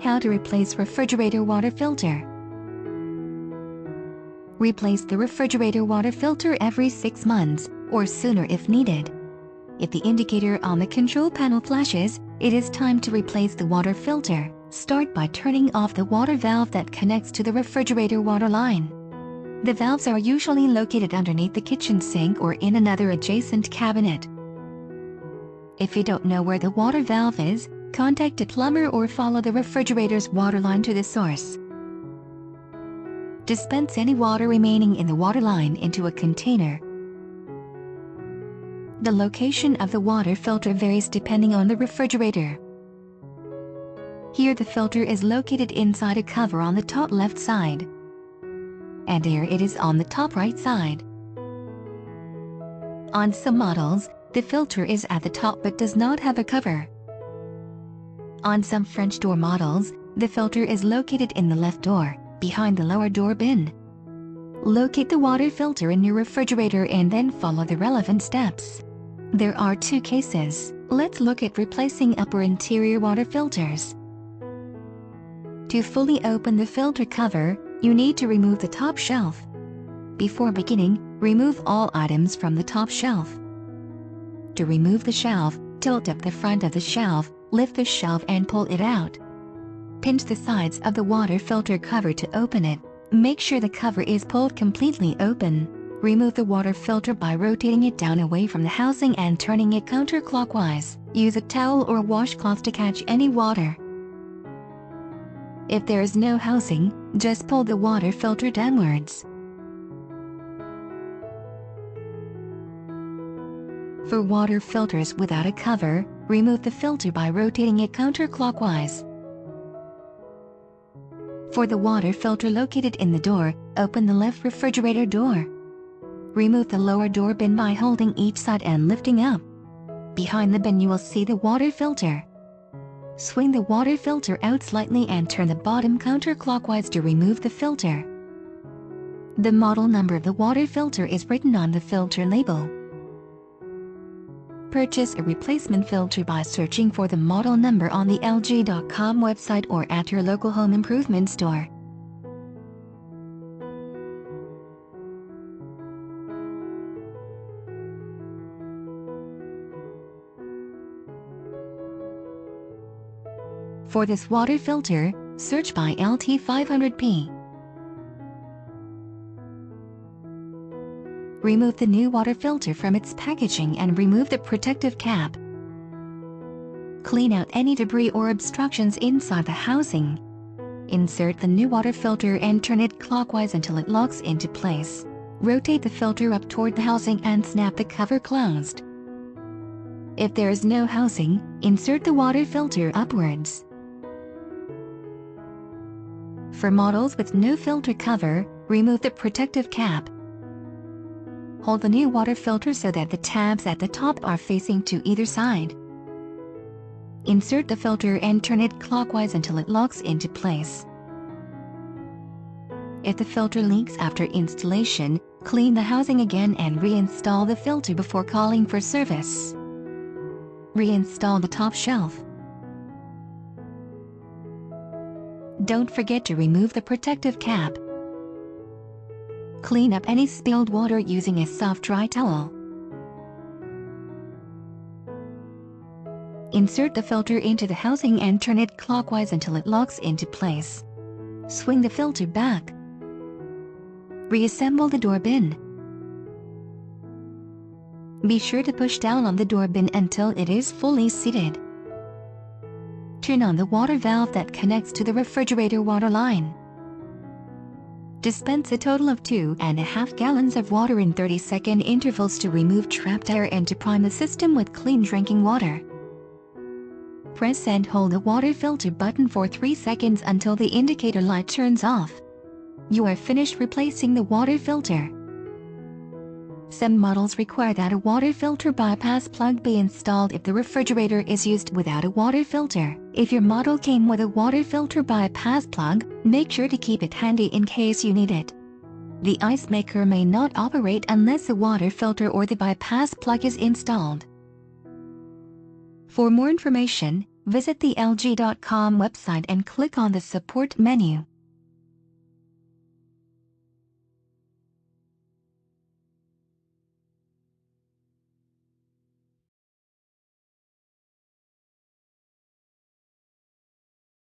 How to replace refrigerator water filter. Replace the refrigerator water filter every 6 months, or sooner if needed. If the indicator on the control panel flashes, it is time to replace the water filter. Start by turning off the water valve that connects to the refrigerator water line. The valves are usually located underneath the kitchen sink or in another adjacent cabinet. If you don't know where the water valve is, contact a plumber or follow the refrigerator's water line to the source. Dispense any water remaining in the water line into a container. The location of the water filter varies depending on the refrigerator. Here the filter is located inside a cover on the top left side, and here it is on the top right side. On some models, the filter is at the top but does not have a cover. On some French door models, the filter is located in the left door, behind the lower door bin. Locate the water filter in your refrigerator and then follow the relevant steps. There are 2 cases. Let's look at replacing upper interior water filters. To fully open the filter cover, you need to remove the top shelf. Before beginning, remove all items from the top shelf. To remove the shelf, tilt up the front of the shelf, lift the shelf and pull it out. Pinch the sides of the water filter cover to open it. Make sure the cover is pulled completely open. Remove the water filter by rotating it down away from the housing and turning it counterclockwise. Use a towel or washcloth to catch any water. If there is no housing, just pull the water filter downwards. For water filters without a cover, remove the filter by rotating it counterclockwise. For the water filter located in the door, open the left refrigerator door. Remove the lower door bin by holding each side and lifting up. Behind the bin you will see the water filter. Swing the water filter out slightly and turn the bottom counterclockwise to remove the filter. The model number of the water filter is written on the filter label. Purchase a replacement filter by searching for the model number on the LG.com website or at your local home improvement store. For this water filter, search by LT500P. Remove the new water filter from its packaging and remove the protective cap. Clean out any debris or obstructions inside the housing. Insert the new water filter and turn it clockwise until it locks into place. Rotate the filter up toward the housing and snap the cover closed. If there is no housing, insert the water filter upwards. For models with no filter cover, remove the protective cap. Hold the new water filter so that the tabs at the top are facing to either side. Insert the filter and turn it clockwise until it locks into place. If the filter leaks after installation, clean the housing again and reinstall the filter before calling for service. Reinstall the top shelf. Don't forget to remove the protective cap. Clean up any spilled water using a soft dry towel. Insert the filter into the housing and turn it clockwise until it locks into place. Swing the filter back. Reassemble the door bin. Be sure to push down on the door bin until it is fully seated. Turn on the water valve that connects to the refrigerator water line. Dispense a total of 2.5 gallons of water in 30-second intervals to remove trapped air and to prime the system with clean drinking water. Press and hold the water filter button for 3 seconds until the indicator light turns off. You are finished replacing the water filter. Some models require that a water filter bypass plug be installed if the refrigerator is used without a water filter. If your model came with a water filter bypass plug, make sure to keep it handy in case you need it. The ice maker may not operate unless the water filter or the bypass plug is installed. For more information, Visit the LG.com website and click on the support menu.